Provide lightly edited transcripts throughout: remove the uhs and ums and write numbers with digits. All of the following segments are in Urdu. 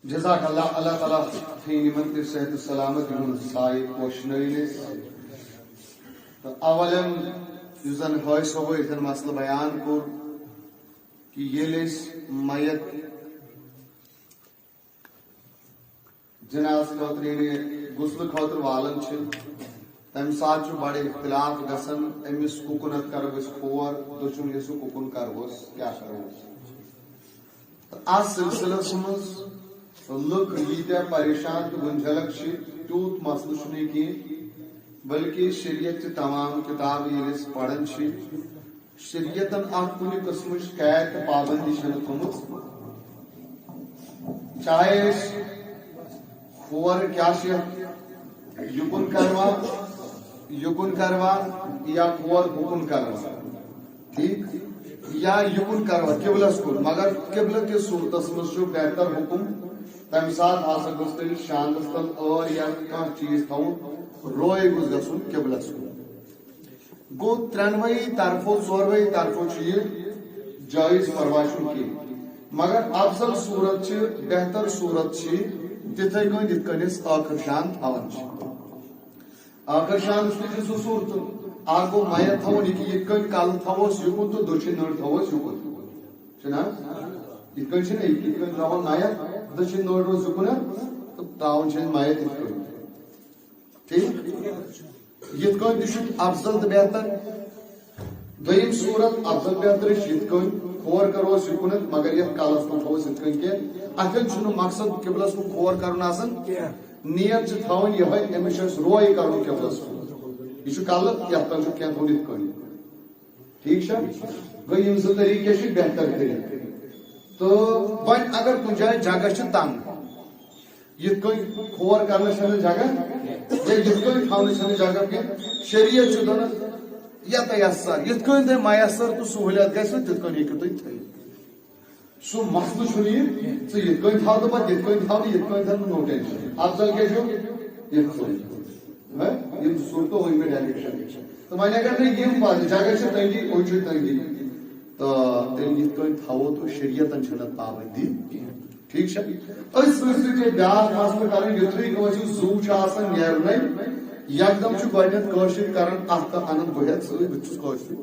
جزاک اللہ اللہ تعالیٰ تھین من صحت سلامت ہن سائے پوشنٲیِس تو اولن یُس زن حٲج صٲبو یتھن مسلہٕ بیان کوٚر کہ ییٚلہِ أسۍ میت جناز خٲطرٕ یعنی غسلہٕ خٲطرٕ والان چھِ تمہِ ساتہٕ چھُ بڑٕ اختلاف گژھان أمِس کُکُنتھ کرو أسۍ کھور دٔچھُن حصہٕ کُکُن کرہوس کیٛاہ کروس اتھ سلسلس منٛز لُکھ ییٖتیاہ پریشان تہٕ گُنجھلک چھِ تیوٗت مسلہٕ چھُنہٕ کینٛہہ بلکہ شریعت چہِ تمام کتابہٕ ییٚلہِ أسۍ پران چھِ شریعتن اکھ کُنہِ قٕسمٕچ قید تہٕ پابندی چھنہٕ تھٲومٕژ چاہے أسۍ کھور کیٛاہ چھِ یُکُن کروا یا کھور ہُکُن کروا ٹھیک یا یُکُن کروا قبلس کُن مگر قبلہٕ کِس صوٗرتس منٛز چھُ بہتر حُکُم تمہِ ساتہٕ ہسا گوٚژھ تیٚلہِ شاندس تل ٲر یا کانٛہہ چیٖز تھاوُن روے گوٚژھ گژھُن قبلس کُن گوٚو ترٛٮ۪نوَے طرفو ژوروَے طرفو چھُ یہِ جٲیز پرواے چھُنہٕ کینٛہہ مگر افضل صوٗرت چھِ بہتر صوٗرت چھِ تِتھے کٔنۍ یِتھ کٔنۍ أسۍ ٲخر شان تھاوان چھِ ٲخر شانس تہِ چھِ زٕ صوٗرتہٕ اکھ گوٚو میت تھاوُن یہِ کہِ یِتھ کٔنۍ کلہٕ تھاووس یُکُن تہٕ دٔچھِنۍ نٔر تھاووس یُکُن چھُنہ یِتھ کٔنۍ چھِنہ یِتھ کٔنۍ تھاوان میت دٔچھِنۍ نٔر روز یُکُن تہٕ تراوُن چھِ أسۍ میت یِتھ کٔنۍ ٹھیک یِتھ کٔنۍ تہِ چھُ افضل تہٕ بہتر دوٚیِم صوٗرت افضل بہتر چھِ یِتھ کٔنۍ کھور کروس یُکُنتھ مگر یتھ کلس کُن تھاووس یِتھ کٔنۍ کینٛہہ اتھن چھُنہٕ مقصد قبلس کُن کھور کرُن آسان نیت چھِ تھاوٕنۍ یِہے أمِس چھُ اَسہِ روے کرُن قبلس کُن یہ چھُ کلہٕ یتھ کٔنۍ چھُ کینٛہہ تھاوُن یِتھ کٔنۍ ٹھیک چھا گوٚو یِم زٕ طریٖقہٕ چھِ بہتر طریٖقہٕ تہٕ وۄنۍ اگر کُنہِ جایہِ جگہ چھِ تنگ یِتھ کٔنۍ کھور کرنس چھنہٕ جگہ یا یِتھ کٔنۍ تھاونس چھنہٕ جگہ کینٛہہ شریعت چھُ دپان یتیسر یِتھ کٔنۍ تۄہہِ میسر تہٕ سہوٗلیت گژھِ تِتھ کٔنۍ ہیٚکِو تُہۍ تھٲیِتھ سُہ مسلہٕ چھُنہٕ یہِ ژٕ یِتھ کٔنۍ تھاو تہٕ پتہٕ یِتھ کٔنۍ تھاو نہٕ یِتھ کٔنۍ تھاو نو ٹینشن افضل کیٛاہ چھُ یِتھ کٔنۍ یِم صوٗرتو ؤنۍ مےٚ ڈایریکشن تہٕ وۄنۍ اگر نہٕ یِم پتہٕ جگہ چھِ تنگی ہُہ چھُ تنگی تہٕ تیٚلہِ یِتھ کٔنۍ تھاوو تہٕ شریعتن چھنہٕ اتھ پابندی ٹھیک چھا أتھۍ سۭتۍ سۭتۍ چھِ بیٛاکھ مسلہٕ کرٕنۍ یُتھُے کٲنٛسہِ زُو چھُ آسان نیرنٕے یکدم چھُ گۄڈٕنیتھ کٲشِر کران اتھٕ انان بہٕ ہٮ۪تھ سۭتۍ بہٕ چھُس کٲشُر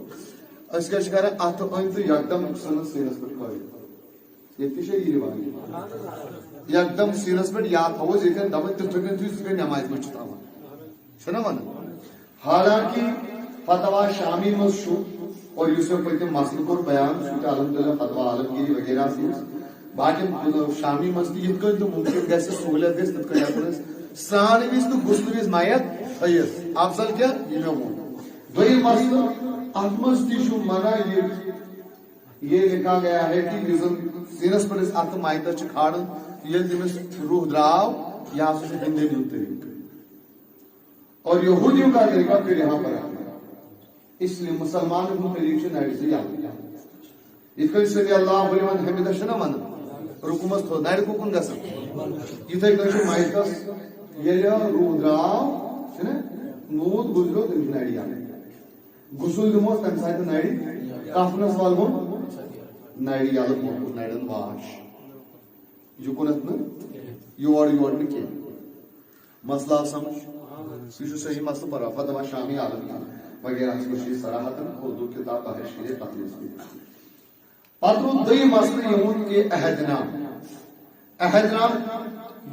أسۍ کیٛاہ چھِ کران اتھٕ أنۍ تہٕ یکدم ژھٕنان سیٖنس پٮ۪ٹھ کھٲلِتھ ییٚتہِ تہِ چھا یہِ رِواج یکدم سیٖنس پٮ۪ٹھ یا تھاووس ییٚتٮ۪ن دپان تِتھٕے کٔنۍ تھٲیِو یِتھ کٔنۍ نٮ۪مازِ منٛز چھِ تھاوان چھُنہ ونان حالانکہ فتوا شامی منٛز چھُ اور یُس مےٚ پٔتِم مسلہٕ کوٚر بیان سُہ تہِ الحمدللہ فتوا عالمگیری وغیرہ منٛز باقین شامی منٛز تہِ یِتھ کٔنۍ تہِ ممکن گژھِ سہوٗلیت گژھِ تِتھ کٔنۍ ہٮ۪کو أسۍ سرٛانہٕ وِزِ تہٕ غسلہٕ وِزِ میت تھٲیِتھ افضل کیٛاہ یہِ مےٚ ووٚن دوٚیِم مسلہٕ اتھ منٛز تہِ چھُ منع یہ لکھا گیا ہے کہ یُس زن سیٖنس پٮ۪ٹھ أسۍ اتھٕ میتس چھِ کھالان ییٚلہِ تٔمِس روح درٛاو یہِ ہسا چھُ گِنٛدن ہُنٛد طریٖقہٕ اور یہوٗدیو کا طریقہ پھر یہاں پر اس لیے مسلمانن ہُنٛد طریٖقہٕ چھُ نرِ زٕ یلہٕ یِتھ کٔنۍ سمی اللہ لمن حمدہ چھُنہ ونان رُکوٗمس تھوٚد نرِ کُکُن گژھان یِتھے کٔنۍ چھُ میتس ییٚلہِ روح درٛاو چھُنہ موٗد گُزریو تٔمِس چھُ نرِ یلہٕ غسل دِموس تمہِ ساتہٕ نرِ کفنس والہون نرِ یلہٕ موٚکُر نرٮ۪ن واش یُکُنتھ نہٕ یور نہٕ کینٛہہ مسلہٕ آو سمجھ یہِ چھُ صحیح مسلہٕ پروا فتوا شامی عالم وغیرہ منٛز چھُ یہِ صراحتن اردو کتاب بحر شریعت تتھ منٛز پتہٕ روٗد دوٚیِم مسلہٕ یِہُنٛد کہِ عہد نام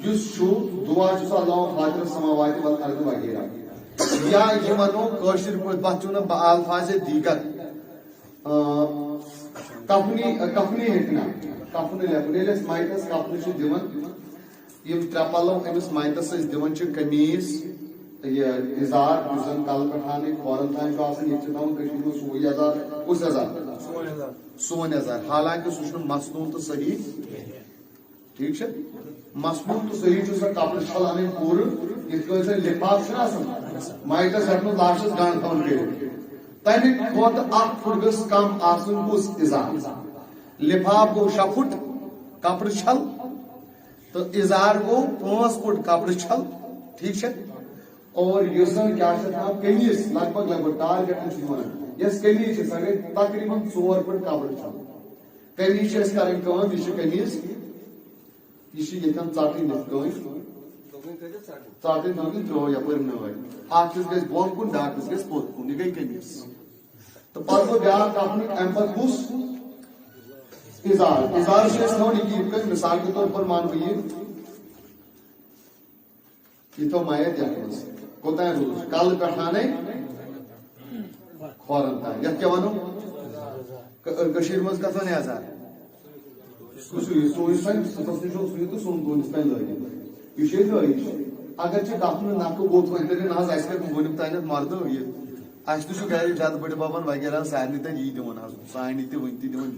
یُس چھُ دُعا چھُ سُہ اللہُ فاطر السماوات والارض وغیرہ یا یہِ ونو کٲشِر پٲٹھۍ تتھ چھُ نہٕ الفاظ دیگر کفنی ہیٚکنا کفنہٕ لیکھُن ییٚلہِ أسۍ میتس کفنہٕ چھِ دِوان یِم ترٛےٚ پلو أمِس میتس أسۍ دِوان چھِ قمیٖض یہِ یزار یُس زن کلہٕ پٮ۪ٹھ ہانے کھورن تام چھُ آسان ییٚتہِ چھِ تھاوان کٔشیٖرِ منٛز سُے یزار کُس یزار سون یزار حالانکہ سُہ چھُنہٕ مصنوٗن تہٕ صحیح ٹھیک چھا مصنوٗن تہٕ صحیح چھُ سۄ کپرٕ چھل انٕنۍ پوٗرٕ یِتھ کٔنۍ زن لفاف چھُنہ آسان میتس ہٮ۪کہٕ نہٕ لاسٹس گنڈ تھاوُن کٔرِتھ تمہِ کھۄتہٕ اکھ پھُٹ گٔژھ کم آسُن کُس اِزار لفاف گوٚو 6 فُٹ کپرٕ چھل تہٕ اِزار گوٚو 5 فُٹ کپرٕ چھل ٹھیک چھا اور یُس زن کیٛاہ چھِ تھاوان قمیٖض لگ بگ ٹارگیٹن چھِ ونان یۄس قمیٖض چھِ سۄ گٔے تقریٖباً 4 فُٹ کپرٕ چھل قمیٖض چھِ أسۍ کرٕنۍ کٲم یہِ چھِ قمیٖض یہ ژٹن نت ژٹن دوگن ترو یپر نٲے اکس گژھِ بۄن کُن بیاکس گژھِ پوٚت کُن یہ گٔے قمیٖض تو پتہٕ گوٚو بیاکھ کپنہٕ امہِ پتہٕ کُس اِزار اِزار چھِ أسۍ تھاوان یِتھ کٔنۍ مثال کے طور پر مان بہٕ یہ تھو میت یتھ منٛز کوتام روٗز کلہٕ پٮ۪ٹھانے کھۄرن تام یتھ کیٛاہ ونو کٔشیٖرِ منٛز کتھ ونہِ یزار کُس یہِ سوٗنچ تام سُہ نِش اوس تہٕ سون دوٗنِس تام لٲگِتھ یہ چھُ ییٚتہِ رٲیِج اگر ژےٚ کپنہٕ نکھٕ گوٚژھ وۄنۍ تٔرِن حظ اسہِ کتہِ وُنیُک تانٮ۪تھ مردو یہِ اسہِ تہِ چھُ گرِ جد بٔڈِ ببن وغیرہ سارنٕے تتہِ یی دِوان حظ سانہِ تہِ وٕنہِ تہِ دِوان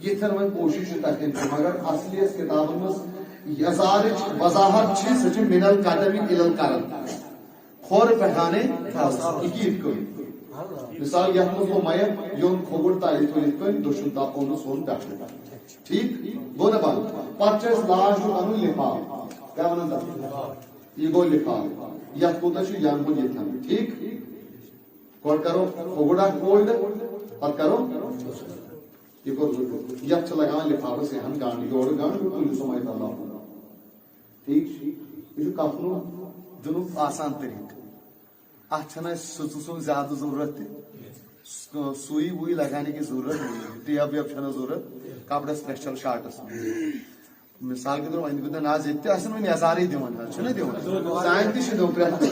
یِتھن وۄنۍ کوٗشش چھِ تتٮ۪ن تہِ مگر اصلیس کتابن منٛز یزارٕچ وضاحت چھِ سۄ چھِ من القدم الى القلب کھۄر پٮ۪ٹھانے یہِ یِتھ کٔنۍ مثال یتھ منٛز گوٚو میت یوٚن کھوٚبُر تالہِ تھوٚو یِتھ کٔنۍ دٔچھُن تاپ اوٚنُس ہُن پٮ۪ٹھٕ ٹھیٖک گوٚو نا بنٛد پتہٕ چھُ اسہِ لاسٹ انُن لفاف کیٛاہ ونان تتھ یہ گوٚو لفاف یتھ کوٗتاہ چھُ ینہٕ ہُنٛد ییٚتھٮ۪ن ٹھیٖک گۄڈٕ کرو کھوٚبُر اکھ فولڈ پتہٕ کرو یہ یتھ چھِ لگاوان لفافس یہن گنڈ یورٕ گنڈ تُلِو سُہ میت اللہ ٹھیٖک یہ چھُ کفنُک دِنُک آسان طریقہٕ اتھ چھنہٕ اسہِ سٕژٕ سُنٛد زیادٕ ضروٗرت تہِ سُے وُے لگانے کی ضروٗرت ٹیپ ویپ چھنہٕ ضروٗرت کپڑس پریشل شارٹس مثال کے طور پر ونہِ گوٚو آز ییٚتہِ تہِ آسن وۄنۍ یزارٕے دِوان حظ چھِنہ دِوان سانہِ تہِ چھِ دِوان پرٛٮ۪تھ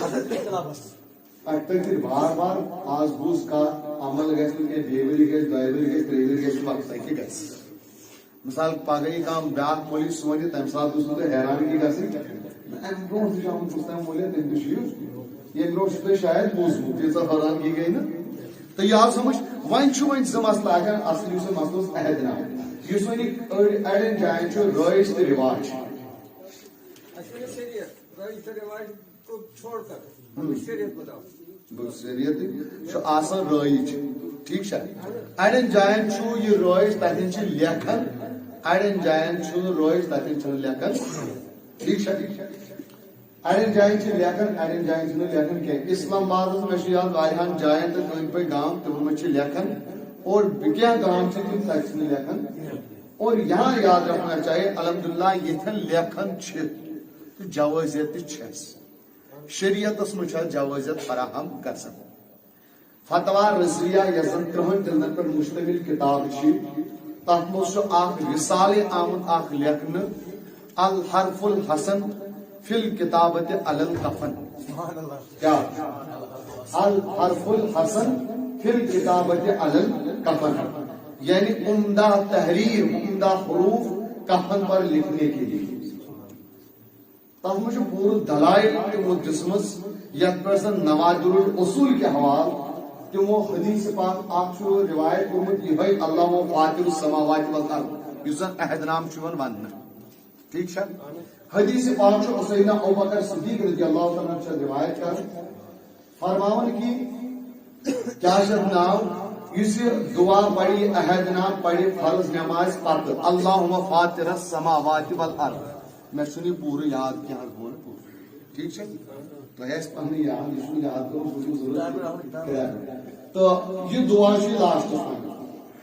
اتہِ تٔتھۍ بار بار آز بوٗز کانٛہہ عمل گژھِ نہٕ کینٛہہ بیٚیہِ ؤری گژھِ دۄیہِ ؤری گژھِ ترٛیٚیہِ ؤری گژھِ وقت کیٛاہ گژھِ مثال پگہہ یی کانٛہہ بیاکھ مٔلۍ سُہ وَنہِ تمہِ ساتہٕ گوٚژھ نہٕ تۄہہِ حیرانگی گژھٕنۍ امہِ برونٛٹھ تہِ چھُ آمُت کُستام مٔلۍ تٔمۍ تہِ چھُ ییٚمہِ برونٛٹھ چھُ تۄہہِ شاید بوٗزمُت تیٖژاہ حٲرانگی گٔے نہٕ تہٕ یہِ آو سمجھ وۄنۍ چھُ وۄنۍ زٕ مسلہٕ اگر اصلی یُس مسلہٕ اوس عہد نام یُس وۄنۍ اڑٮ۪ن جاین چھُ رٲیِج تہٕ رِواج شریعت چھُ آسان رٲیِج ٹھیٖک چھا اڑٮ۪ن جاین چھُ یہِ رٲیِج تتٮ۪ن چھِ لیکھان اڑٮ۪ن جاین چھُنہٕ رٲیِج تتٮ۪ن چھِنہٕ لیکھان ٹھیٖک چھا اڑٮ۪ن جاین چھِ لیکھان اڑٮ۪ن جاین چھِنہٕ لیکھان کینٛہہ اسلام آبادس مےٚ چھُ یاد واریاہن جاین تہٕ أنٛدۍ پٔکۍ گام تِمن منٛز چھِ لیکھان اور کینٛہہ گام چھِ تِم تتہِ چھِنہٕ لیکھان اور یہاں یاد رکھنا چاہیے الحمدللہ ییٚتھٮ۪ن لیکھان چھِ تہٕ جوٲزیت تہِ چھس شریعتس منٛز چھِ جوٲزیت فراہم گژھان فتوا رضیہ یۄس زن 30 جلدن پٮ۪ٹھ مشتمل کتاب چھِ تتھ منٛز چھُ اکھ رسالے آمُت اکھ لیکھنہٕ الحرف الحسن فی الکتابت علی الکفن کیا الحرف الحسن فی الکتابت علی الکفن یعنی عمدہ تحریر عمدہ حروف کفن پر لکھنے کے لیے تب مجھے پورا دلائل تمو دسمس یت پر زن نوادر الاصول کے حوال تمو حدیث پاک آپ روایت کرمت یہ اللہ و فاطر السماوات والارض یہ زن عہد نام چون وننا ٹھیک ہے حدیث پاک سیدنا ابوبکر صدیق رضی اللہ تعالیٰ عنہ روایت کر فرماون کی کیا شد نام اس دعا پڑھی عہد نام پڑھی فرض نماز پتہ اللہم فاطر السماوات والارض میں سنی پورے یاد کیا بول ٹھیک ہے تو ہے پہلے یاد اس کو یاد کرو مجھے ضرورت تو یہ دعا چھ لاسٹ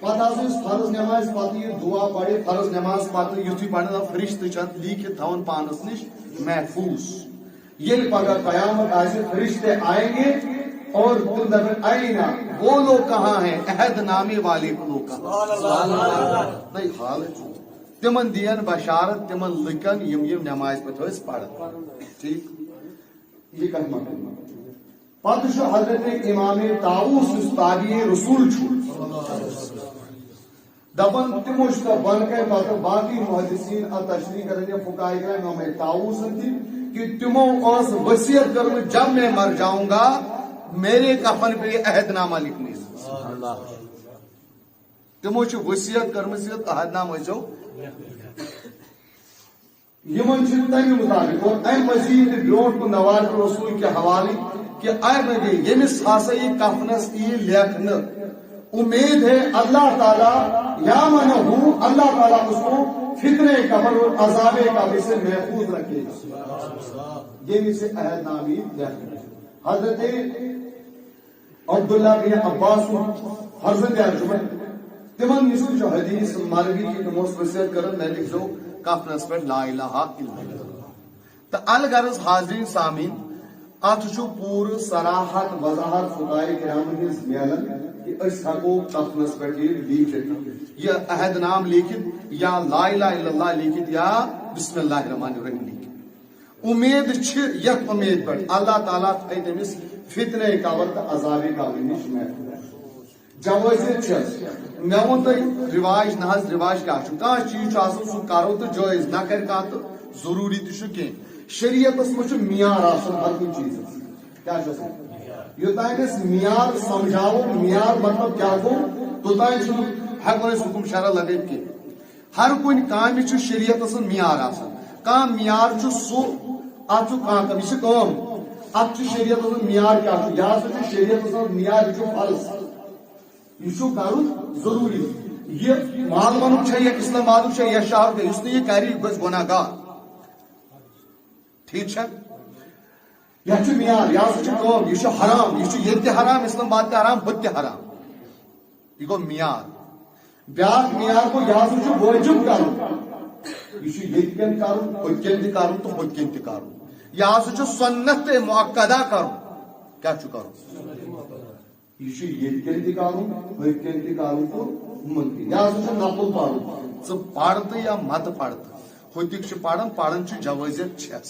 پتہ اس فرض نماز پتہ یہ دعا پڑھی فرض نماز پتہ یتھی پڑھنا فرشتہ چھ لکھت تھاون پانس نش محفوظ یہ پگہ قیامت آئے فرشتے آئیں گے اور تم دفن آئینا وہ لوگ کہاں ہیں عہد نامے والے لوگ کہاں نہیں حال تمن دین بشارت تمن لکن یم نماز پہ پڑھن ٹھیک یہ کت پتہ حضرت امام طاووس تابعی رسول دپن تمو بن کے پتہ باقی محدثین تشریح کرنے فقہاء کرام امام طاووس کہ تمو اس وصیت کروں جب میں مر جاؤں گا میرے کفن پہ عہد نامہ لکھنے تمو وصیت کرمز عہد نامہ جو یمن تمہ مطابق اور ام مزید برونٹ کو نوار رسول کے حوالے کہ اے نبی یمس ہسا یہ کفنس یہ لیکھن امید ہے اللہ تعالی یا من ہوں اللہ تعالی اس کو فتنے قبر اور عذاب قبر سے محفوظ رکھے گا یہ سے عہد نامی لیکھن حضرت عبداللہ بن عباس فرزند ارجمن تمن نس حدیث مرگی کی تموس وصیت کرن میں لکھ دو کفنس پہ لا الہ الا اللہ. تو الغرض حاضرین سامعین ات پور صراحت وضاحت فقہائے کرام ہز ملان کہ اس ہکو کفنس پہ لیکھت یہ عہد نام لیکھت یا لا الہ الا اللہ لیکھت یا بسم اللہ الرحمن الرحیم لیکھت. امید یت امید پہ اللہ تعالیٰ تھے تمس فتنہ قبر تو عذاب قبر نش محفوظ. جوازیت مے ون تھی رواج نہ رواج کیا کھانا چیز سہ کرو تو جائز نہ کر تو ضروری تھی شریعت مجھ معیار ہر کن چیز کیا یوتان معیار سمجھاو معیار مطلب کیا گو توتان ہیکو حکم شرع لگت کی. ہر کن کام شریعت معیار کم معیار سہ ات کم یہ ات شریعت معیار کیا یہ شریعت معیار یہ فرض یہ کرن ضروری. یہ مال ون یہ اسلام آباد یہ شہر اس نے یہ کر گھس گناہ گار. ٹھیک یہ معیار یہ حرام یہ حرام اسلام آباد حرام بت حرام یہ گو معیار. بیاکھ معیار گو یہ واجب کرن یہ کرن ہوتکن تہ کرن تو ہوتکن تہ کرن. یہ سنت مؤکدہ کرن کیا کرن یہ کن تہ کرن ہوتکن تہ کرن تو منتی. یہ نفل پڑھن ث پڑھ تو یا مت پڑھ ہوتک پڑھن پڑھن جوازیت چھس.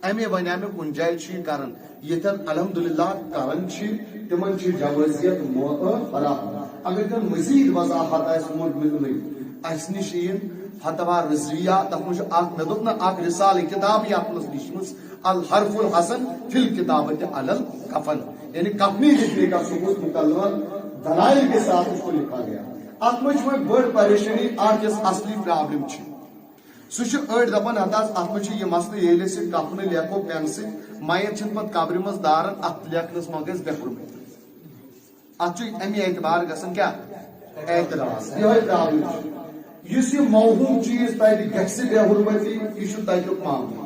امی ونیا میں کن جائے کرن یتن الحمدللہ کرن تمن جوازیت فراہم. اگر تم مزید وضاحت آس مجمل اس نش فتویٰ رضویہ تک مجھ مے دوپ نا اخ رسالہ کتاب یت مز لچھمژ الحرف الحسن فی الکتابۃ علی الکفن یعنی کفنی لکھنے کا ثبوت مکمل دلائل کے ساتھ اس کو لکھا گیا. ات مجھ میں بڑ پریشانی آج اصلی پرابلم سہ اڑ دپان ات مجھ یہ مسئلہ یل کفن لیکھو پین ست میت پہ قبر مز دارن ات لیکھنس مہ گژھِ بے حرمتی. ات امی اعتبار گژھان کیا اعتراض یہ پرابلم اس موہوم چیز تتہ گژھِ بے حرمتی یہ تتیک معاملہ.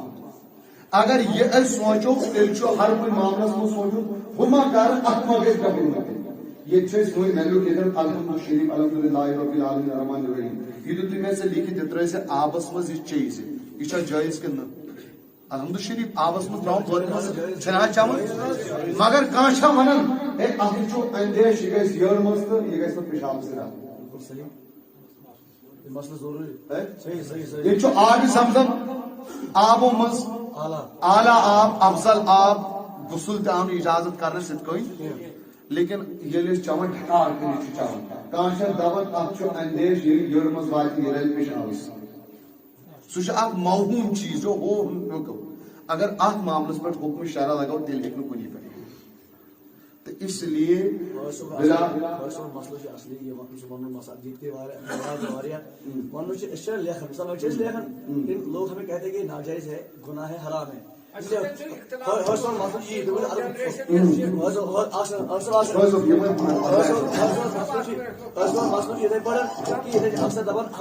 اگر یہ سوچو تیل ہر کن معاملس من سوچو ہما کر ات مہ گژھِ بے حرمتی. یہ مینو لکھن الحمد شریف الحمدللہ رب العالمین الرحمن الرحیم یہ تو میں سے لکھت یہ ترے سے آبس مز یہ چیز یہ جائز کن الحمد شریف آبس مز ترا چھنا چمن مگر کھانا ونان ہے ات اندیش یہ گھس یڑ مز تو یہ گھس پیشاب سے یہ آب زمزم آبوں مز اعلیٰ آب افضل آب غسل تم اجازت کرنے ست لیکن یل چون ٹھکار کر چون کھانا دپان ات اندیش یڑ مز وات یہ پیشاب سہ موہوم چیز ہو اگر ات معاملس پہ حکم شرع لگو تیل ہیکہ کن پہ. تو اس لیے لوگ ہمیں کہتے ہیں کہ ناجائز ہے گناہ ہے حرام ہے. ہم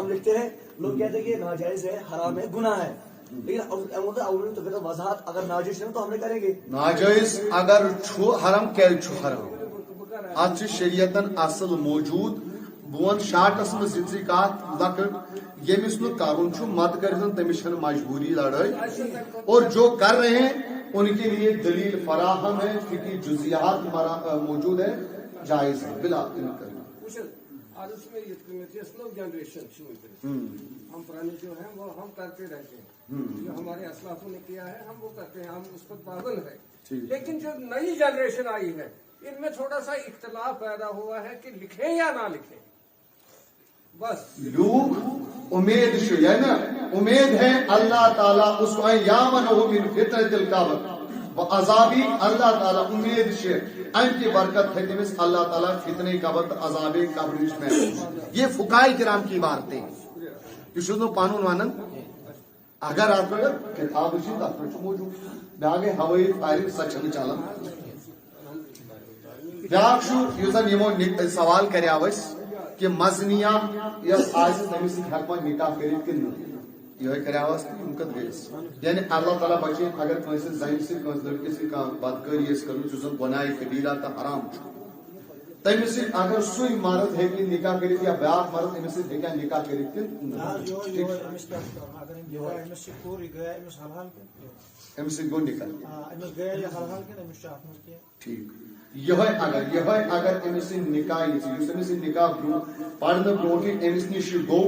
لکھتے ہیں لوگ کہتے ہیں کہ ناجائز ہے حرام ہے گناہ ہے لیکن وضاحت اگر ناجائز ہے تو ہم نے کریں گے. ناجائز اگر حرام کیل حرام ات شریعتن اصل موجود بون شارٹس مز کت لکٹ یمس نا کرن مت کر تمس مجبوری لڑائی اور جو کر رہے ہیں ان کے لیے دلیل فراہم ہے فقہی جزیات موجود ہے جائز ہے بلا ہم پرانے جو ہیں وہ ہم کرتے رہتے ہیں جو ہمارے اسلافوں نے کیا ہے ہم وہ کرتے ہیں ہم اس پر پابند ہیں. لیکن جو نئی جنریشن آئی ہے ان میں تھوڑا سا اختلاف پیدا ہوا ہے کہ لکھیں یا نہ لکھیں. بس لوگ امید نا امید ہے اللہ تعالیٰ اس کو یامنہ من فتنۃ القبر و عذابی اللہ تعالیٰ امید ان کی برکت ہے تمس اللہ تعالیٰ فتنہ قبر عذاب قبر میں. یہ فقہاء کرام کی باتیں یہ قانون ونان اگر آپ کتاب تک موجود باقی ہوئی فائرنگ سچ چلان بیاکھ سوال کریو کہ مزنیا یس آس تمس ہیکو نکاح کرت کن یہ کریو کت گیس یعنی اللہ تعالیٰ بچے اگر کنس زن سی لڑکے سی بدکاری کر گناہ کبیرہ تو حرام تمس اگر سوی مرد ہیکہ نکاح کرت یا بیاکھ مرد امس ہیکہ نکاح کرت امس گو نکاح ٹھیک یہ اگر امس نکاح اس امس نکاح برو پڑھنے برو امس نش گو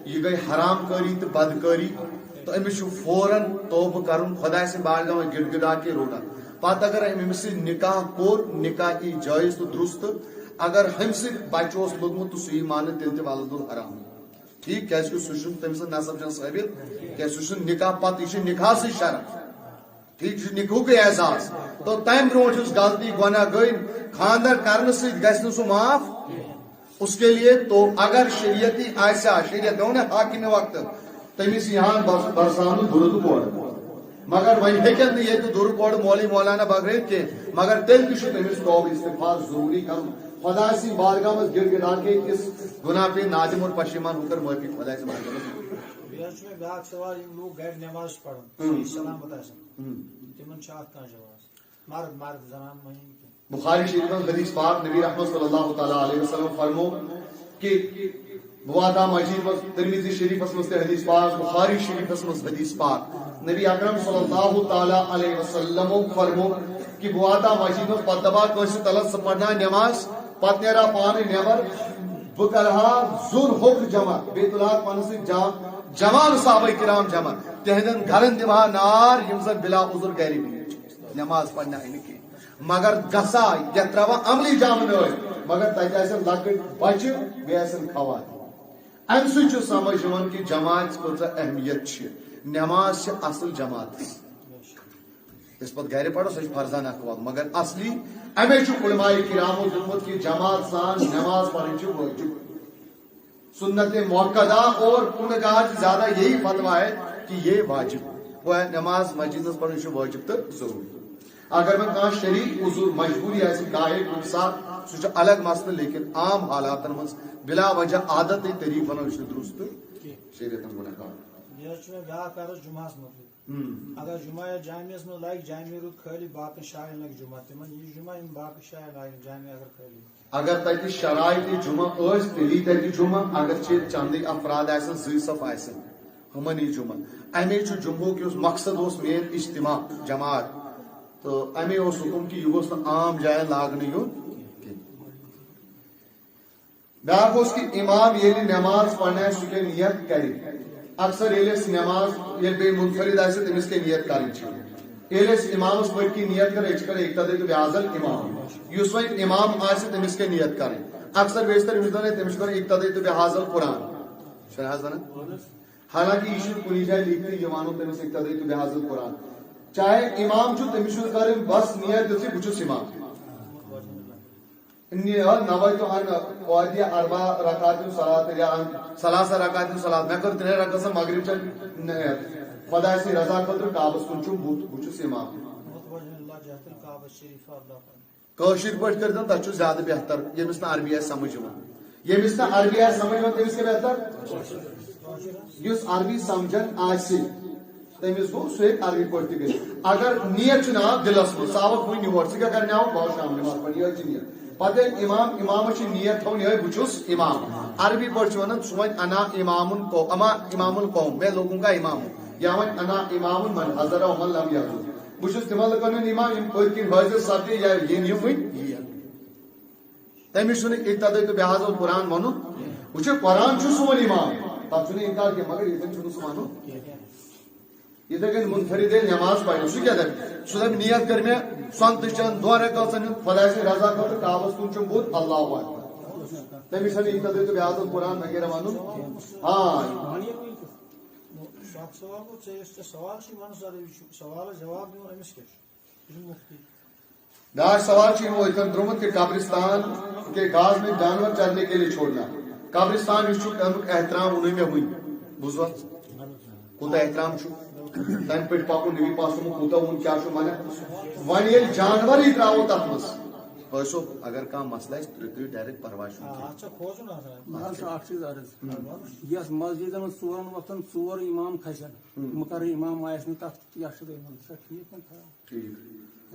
یہ گئی حرام کاری تو بدکاری تو امس فوراً توبہ کرن خدا سے بارگاہ میں گڑ گڑا کے رونا پتہ اگر امس نکاح کور نکاح کی جائز تو درست اگر ہم سے بچہ لوگمت تو سی مان تیل تہ ولد الحرام ٹھیک کیا سہ تم سن نسب جان ثابت کیا سہ نکاح پتہ یہ نکاح سے شرف ٹھیک نکاح کے اعزاز تو تم برو غلطی گناہ گئی خاندر کرنے سے سہ معاف اس کے لیے تو اگر شریعتی ایسا شریعت ہو نا حاکم وقت تمس یہاں برسان درد پوڑ مگر ون ہیکن یہ در پوڑ مولی مولانا بغیر کی مگر تیل تہ تمس توبہ استغفار ضروری کرن خدا سی بارگاہ میں گڑ گڑا کے اس گناہ پہ نادم اور پشیمان ہو کر معافی خدا سی بارگاہ میں بیاکھ سوال لوگ گھر نماز پڑھن سلامت آسن تمن چھ جواز مرد زنان مہین بخاری شریف میں حدیث پاک نبی رحمت صلی اللہ تعالی علیہ وسلم فرمو کہ بوادا مجید میں ترمذی شریف میں حدیث پاک بخاری شریف میں حدیث پاک نبی اکرم صلی اللہ تعالی علیہ وسلم فرمو کہ بوادا مجید میں پتبا کوئی تلت پڑھنا نماز پت نیرا پانے نیبر بکرہا زور حکم جمع بیت اللہ پانے سے جوان صحابہ کرام جمع تہندن گھرن دمہا نار یمزن بلا عذر گیری بھی نماز پڑھنا انکی مگر گسا یا تروا عملی جام نوئی مگر تاکہ ایسا لکٹ بچ بے ایسا کھوان ام سوچو سمجھ جوان کی جماعت کو اہمیت چھ نماز چھ اصل جماعت اس پر گھر پڑھو سچ فرضان اخوات مگر اصلی امی چھ علماء کرام و دمت کی جماعت سان نماز پڑھن چھ واجب سنت موقدہ اور انگاہ زیادہ یہی فتوہ ہے کہ یہ واجب وہ ہے نماز مسجد پڑھن چھ واجب تو ضروری اگر میں کہاں شریع عذر مجبوری ایسی گاہے ساتھ سوچ الگ مسئلہ لیکن عام حالات میں بلا وجہ عادت طریق بنا اس درست شریعت ہم گناہ کار یہ چھ گاہ کر جمعہ مطلب اگر جمعہ جامعہ میں لائک جامعہ رو خالی باقی شاہ لگ جمعہ تمن یہ جمعہ ان باقی شاہ لائک جامعہ اگر خالی اگر تک شرائط جمعہ اس تیلی تک جمعہ اگر چھ چندی افراد ایسن زی صف ایسن ہمنی جمعہ امی چھ جمعہ کی اس مقصد اس مین اجتماع جماعت تو امی اس حکم کی یہ عام جائے لاگنے یون بیاکھ اس کی امام یہ نماز پڑھنا ہے سکے نیت کری اکثر ایلیس نماز یہ بے منفرد ایسے تمس کے نیت کاری چھے ایلیس امام اس پر کی نیت کرے اچھ کرے اقتدے تو بیازل امام یوسوئی امام آئے سے تمس کے نیت کرے اکثر بیشتر امزدن ہے تمس کرے اقتدے تو بیازل قرآن شرحاز بنا حالانکہ ایشور کنی جائے لکھتے جوانوں تمس اقتدے تو بیازل قرآن چاہے امام جو تمشور کرے بس نیت دسی بچوس امام نوائتو ان قوادی اربع رکعات صلاة یا ثلاث رکعات صلاة میں کر تنہیں رکعت سے مغرب چل خدا سے رضا قدر کعبس کنچو بچوس امام کوشر پٹ کر دن تچو زیادہ بہتر یہ مثلا عربی ہے سمجھ یہ مثلا عربی ہے سمجھ تمس کے بہتر یس عربی سمجھن آسی تمس گو سو عربی پڑھتی گئی اگر نیت چنا دلس میں سابق ہوئی نہیں ہو سکا کرنے آؤ بہت شام نماز پڑھی ہے نیت پتہ امام چھ نیت تھون یہ بچوس امام عربی پڑھ ونان سوین انا امام کو اما امام القوم میں لوگوں کا امام ہوں یا ون انا امام من حضر و من لم یحضر بچوس تمل کرن امام ان پڑھ کن حاضر سبدی یا یہ نہیں ہوئی تمس سن اقتداء تو بحاظ القرآن ونو وچھ قرآن چھ سون امام تب چھ انکار کہ مگر یہ چھ سو مانو یہ کہ منفرد نماز پڑھو سہ کیا دپ سہ دپ نیت کر میں سنت چند دو رکعتن خدا سے رضا کر کعبس کن چم بوت اللہ اکبر تمس سن اقتداء تو بحاظ القرآن وغیرہ ونو ہاں سوال کو سوال چھ من سوال جواب دو امس کے مفتی داش سوال چھ وہ اتن درمت کے قبرستان کے گھاس میں جانور چرنے کے لیے چھوڑنا قبرستان اس احترام انہیں میں ہوئی بوزوا کوتا احترام چھو تم پہ پاکو نبی پاسو کوتا ان کیا چھو مانا ون یہ جانور ہی تراو تک مس پیسو اگر کام مسئلہ ہے تو ڈائریکٹ پرواز چھو اچھا کھوجو نا مال اخ چیز عرض یس مسجد میں ژورن وقتن ژور امام کھسن مقرر امام آیس نہ تک یا چھ امام ٹھیک ٹھیک